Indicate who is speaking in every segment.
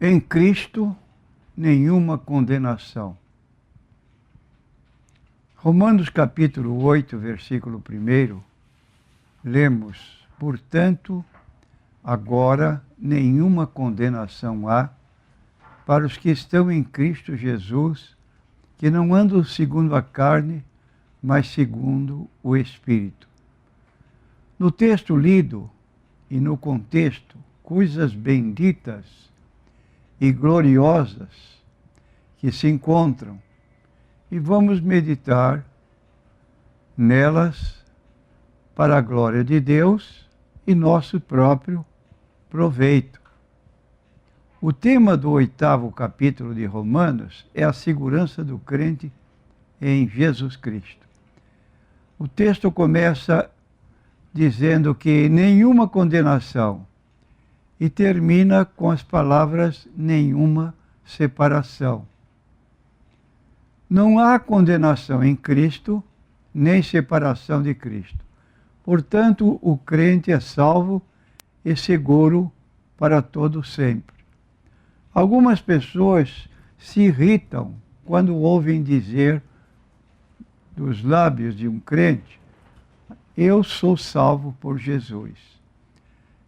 Speaker 1: Em Cristo, nenhuma condenação. Romanos capítulo 8, versículo 1, lemos: portanto, agora nenhuma condenação há para os que estão em Cristo Jesus, que não andam segundo a carne, mas segundo o Espírito. No texto lido e no contexto, coisas benditas e gloriosas que se encontram, e vamos meditar nelas para a glória de Deus e nosso próprio proveito. O tema do 8º capítulo de Romanos é a segurança do crente em Jesus Cristo. O texto começa dizendo que nenhuma condenação e termina com as palavras nenhuma separação. Não há condenação em Cristo, nem separação de Cristo. Portanto, o crente é salvo e seguro para todo sempre. Algumas pessoas se irritam quando ouvem dizer dos lábios de um crente: eu sou salvo por Jesus.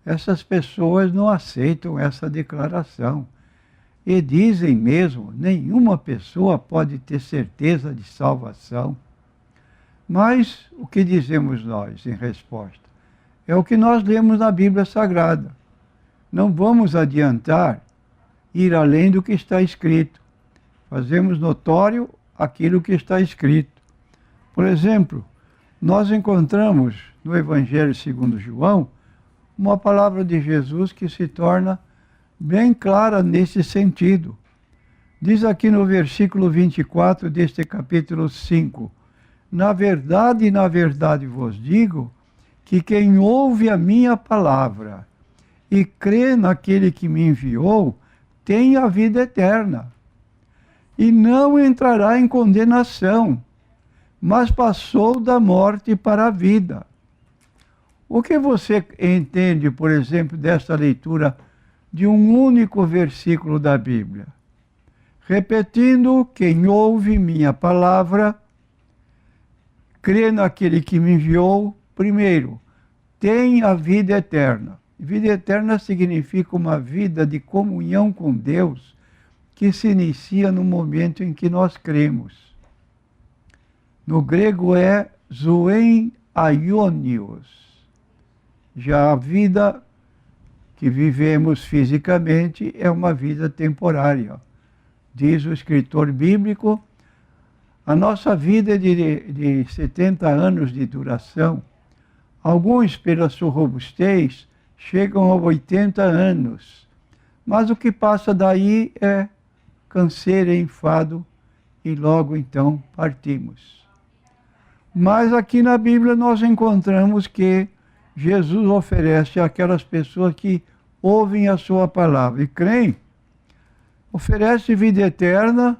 Speaker 1: Essas pessoas não aceitam essa declaração e dizem mesmo: nenhuma pessoa pode ter certeza de salvação. Mas o que dizemos nós em resposta? É o que nós lemos na Bíblia Sagrada. Não vamos adiantar ir além do que está escrito. Fazemos notório aquilo que está escrito. Por exemplo, nós encontramos no Evangelho segundo João uma palavra de Jesus que se torna bem clara nesse sentido. Diz aqui no versículo 24 deste capítulo 5: na verdade vos digo que quem ouve a minha palavra e crê naquele que me enviou tem a vida eterna e não entrará em condenação, mas passou da morte para a vida. O que você entende, por exemplo, desta leitura de um único versículo da Bíblia? Repetindo: quem ouve minha palavra, crê naquele que me enviou, primeiro, tem a vida eterna. Vida eterna significa uma vida de comunhão com Deus que se inicia no momento em que nós cremos. No grego é zoen aionios. Já a vida que vivemos fisicamente é uma vida temporária. Diz o escritor bíblico: a nossa vida é de 70 anos de duração. Alguns, pela sua robustez, chegam a 80 anos. Mas o que passa daí é canseira e enfado, e logo então partimos. Mas aqui na Bíblia nós encontramos que Jesus oferece àquelas pessoas que ouvem a sua palavra e creem, oferece vida eterna,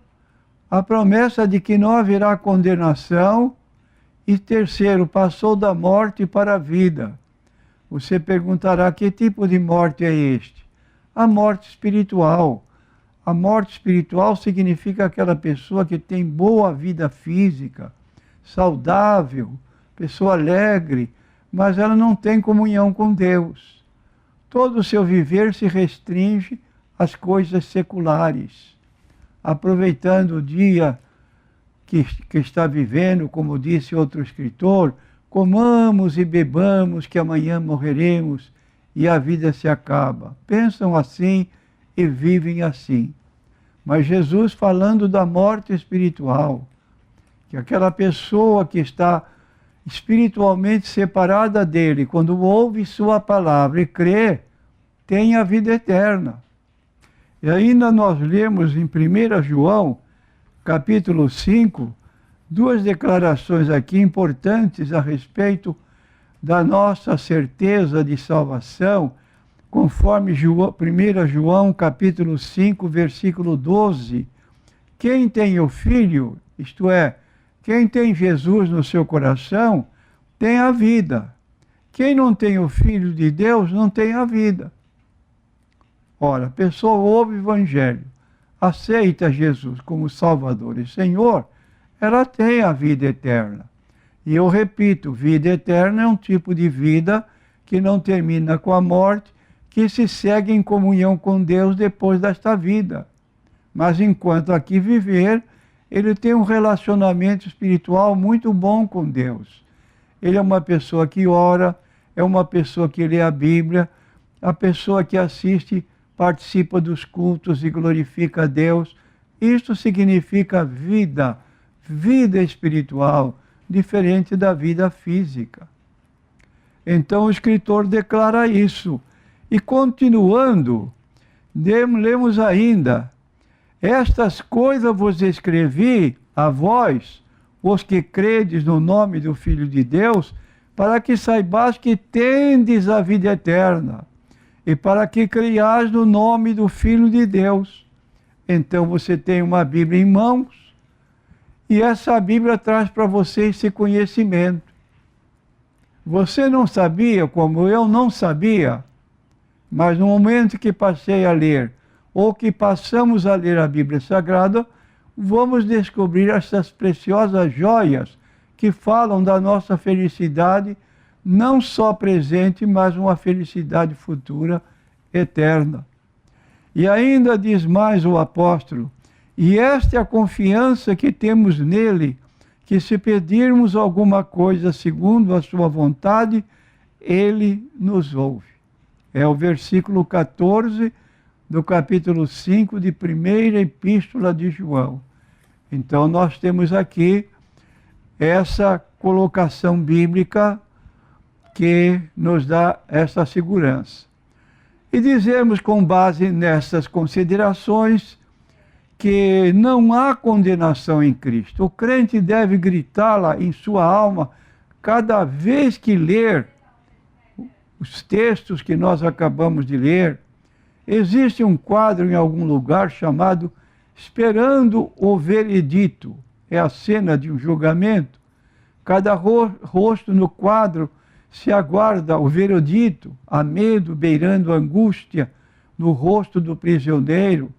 Speaker 1: a promessa de que não haverá condenação, e terceiro, passou da morte para a vida. Você perguntará: que tipo de morte é este? A morte espiritual. A morte espiritual significa aquela pessoa que tem boa vida física, saudável, pessoa alegre, mas ela não tem comunhão com Deus. Todo o seu viver se restringe às coisas seculares, aproveitando o dia que está vivendo, como disse outro escritor: comamos e bebamos, que amanhã morreremos e a vida se acaba. Pensam assim e vivem assim. Mas Jesus, falando da morte espiritual, que aquela pessoa que está espiritualmente separada dele, quando ouve sua palavra e crê, tem a vida eterna. E ainda nós lemos em 1 João, capítulo 5, duas declarações aqui importantes a respeito da nossa certeza de salvação, conforme 1 João, capítulo 5, versículo 12. Quem tem o Filho, isto é, quem tem Jesus no seu coração, tem a vida. Quem não tem o Filho de Deus não tem a vida. Ora, a pessoa ouve o Evangelho, aceita Jesus como Salvador e Senhor, ela tem a vida eterna. E eu repito, vida eterna é um tipo de vida que não termina com a morte, que se segue em comunhão com Deus depois desta vida. Mas enquanto aqui viver, ele tem um relacionamento espiritual muito bom com Deus. Ele é uma pessoa que ora, é uma pessoa que lê a Bíblia, a pessoa que assiste, participa dos cultos e glorifica a Deus. Isto significa vida, vida espiritual, diferente da vida física. Então o escritor declara isso. E continuando, lemos ainda: estas coisas vos escrevi a vós, os que credes no nome do Filho de Deus, para que saibais que tendes a vida eterna, e para que creiais no nome do Filho de Deus. Então você tem uma Bíblia em mãos, e essa Bíblia traz para você esse conhecimento. Você não sabia, como eu não sabia, mas no momento que passei a ler, ou que passamos a ler a Bíblia Sagrada, vamos descobrir essas preciosas joias que falam da nossa felicidade, não só presente, mas uma felicidade futura, eterna. E ainda diz mais o apóstolo: e esta é a confiança que temos nele, que se pedirmos alguma coisa segundo a sua vontade, ele nos ouve. É o versículo 14 do capítulo 5 de primeira epístola de João. Então nós temos aqui essa colocação bíblica que nos dá essa segurança. E dizemos, com base nessas considerações, que não há condenação em Cristo. O crente deve gritá-la em sua alma cada vez que ler os textos que nós acabamos de ler. Existe um quadro em algum lugar chamado Esperando o Veredito. É a cena de um julgamento. Cada rosto no quadro se aguarda o veredito, há medo beirando angústia no rosto do prisioneiro.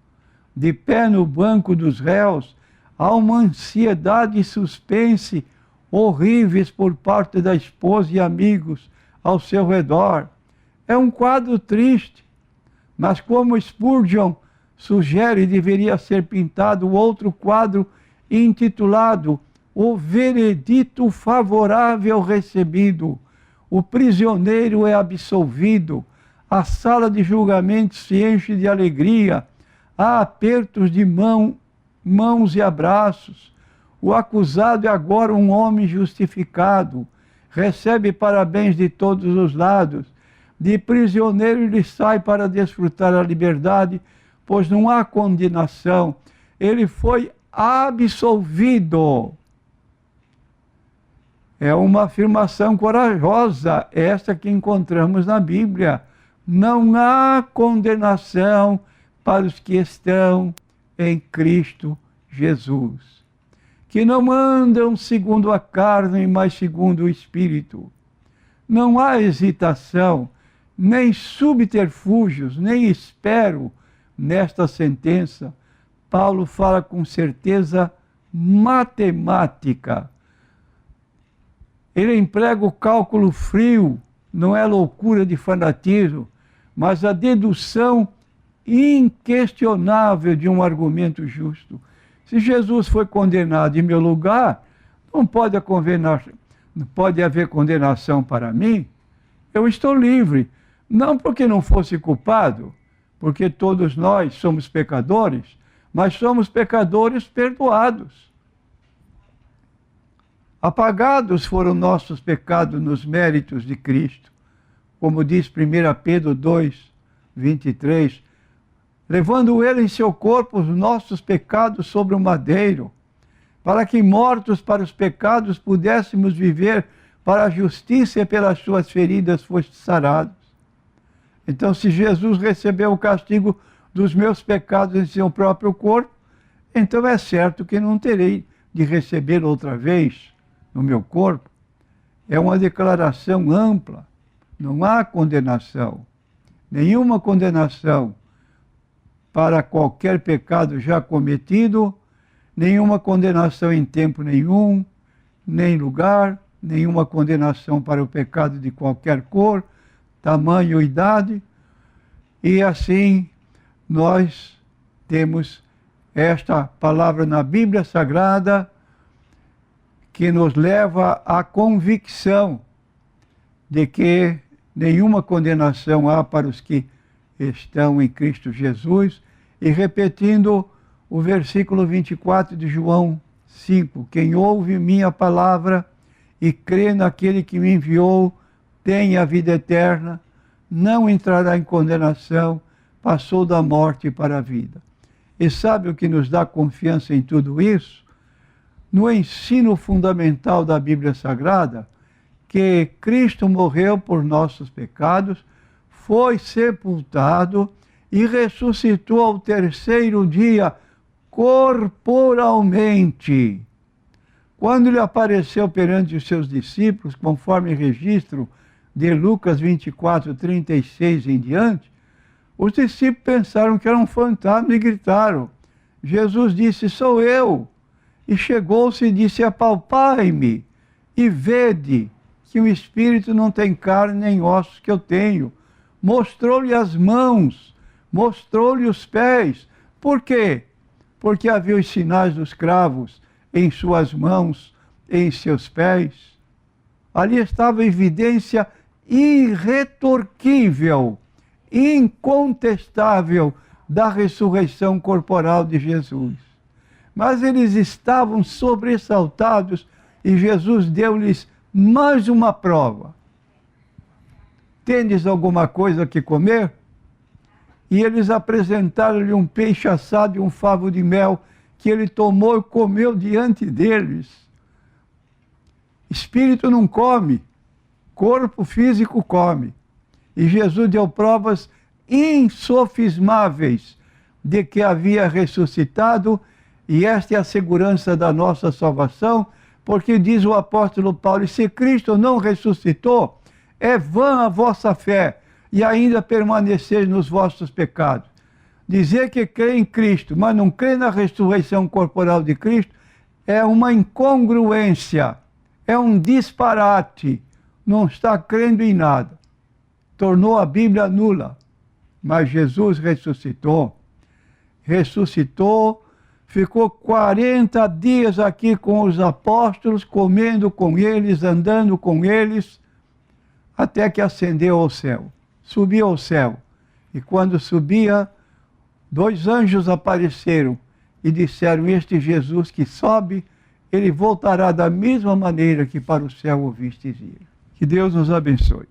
Speaker 1: De pé no banco dos réus, há uma ansiedade e suspense horríveis por parte da esposa e amigos ao seu redor. É um quadro triste, mas como Spurgeon sugere, deveria ser pintado outro quadro intitulado O Veredito Favorável Recebido. O prisioneiro é absolvido, a sala de julgamento se enche de alegria, há apertos de mãos e abraços. O acusado é agora um homem justificado, recebe parabéns de todos os lados. De prisioneiro ele sai para desfrutar a liberdade, pois não há condenação. Ele foi absolvido. É uma afirmação corajosa, esta que encontramos na Bíblia. Não há condenação para os que estão em Cristo Jesus, que não andam segundo a carne, mas segundo o Espírito. Não há hesitação, nem subterfúgios, nem espero nesta sentença. Paulo fala com certeza matemática. Ele emprega o cálculo frio, não é loucura de fanatismo, mas a dedução inquestionável de um argumento justo. Se Jesus foi condenado em meu lugar, não pode haver condenação para mim. Eu estou livre, não porque não fosse culpado, porque todos nós somos pecadores, mas somos pecadores perdoados. Apagados foram nossos pecados nos méritos de Cristo, como diz 1 Pedro 2, 23, levando ele em seu corpo os nossos pecados sobre o madeiro, para que, mortos para os pecados, pudéssemos viver para a justiça, e pelas suas feridas foste sarados. Então, se Jesus recebeu o castigo dos meus pecados em seu próprio corpo, então é certo que não terei de receber outra vez no meu corpo. É uma declaração ampla. Não há condenação, nenhuma condenação para qualquer pecado já cometido, nenhuma condenação em tempo nenhum, nem lugar, nenhuma condenação para o pecado de qualquer cor, tamanho ou idade. E assim nós temos esta palavra na Bíblia Sagrada que nos leva à convicção de que nenhuma condenação há para os que estão em Cristo Jesus. E repetindo o versículo 24 de João 5, quem ouve minha palavra e crê naquele que me enviou, tem a vida eterna, não entrará em condenação, passou da morte para a vida. E sabe o que nos dá confiança em tudo isso? No ensino fundamental da Bíblia Sagrada, que Cristo morreu por nossos pecados, foi sepultado e ressuscitou ao terceiro dia corporalmente. Quando ele apareceu perante os seus discípulos, conforme registro de Lucas 24, 36 em diante, os discípulos pensaram que era um fantasma e gritaram. Jesus disse, sou eu. E chegou-se e disse, apalpai-me e vede que o Espírito não tem carne nem ossos que eu tenho. Mostrou-lhe as mãos, mostrou-lhe os pés. Por quê? Porque havia os sinais dos cravos em suas mãos, em seus pés. Ali estava a evidência irretorquível, incontestável da ressurreição corporal de Jesus. Mas eles estavam sobressaltados e Jesus deu-lhes mais uma prova. Tendes alguma coisa que comer? E eles apresentaram-lhe um peixe assado e um favo de mel, que ele tomou e comeu diante deles. Espírito não come, corpo físico come. E Jesus deu provas insofismáveis de que havia ressuscitado, e esta é a segurança da nossa salvação, porque diz o apóstolo Paulo, se Cristo não ressuscitou, é vã a vossa fé, e ainda permanecer nos vossos pecados. Dizer que crê em Cristo, mas não crê na ressurreição corporal de Cristo, é uma incongruência, é um disparate, não está crendo em nada. Tornou a Bíblia nula. Mas Jesus ressuscitou, ficou 40 dias aqui com os apóstolos, comendo com eles, andando com eles, até que ascendeu ao céu. Subiu ao céu. E quando subia, 2 anjos apareceram e disseram, este Jesus que sobe, ele voltará da mesma maneira que para o céu o vistes ir. Que Deus nos abençoe.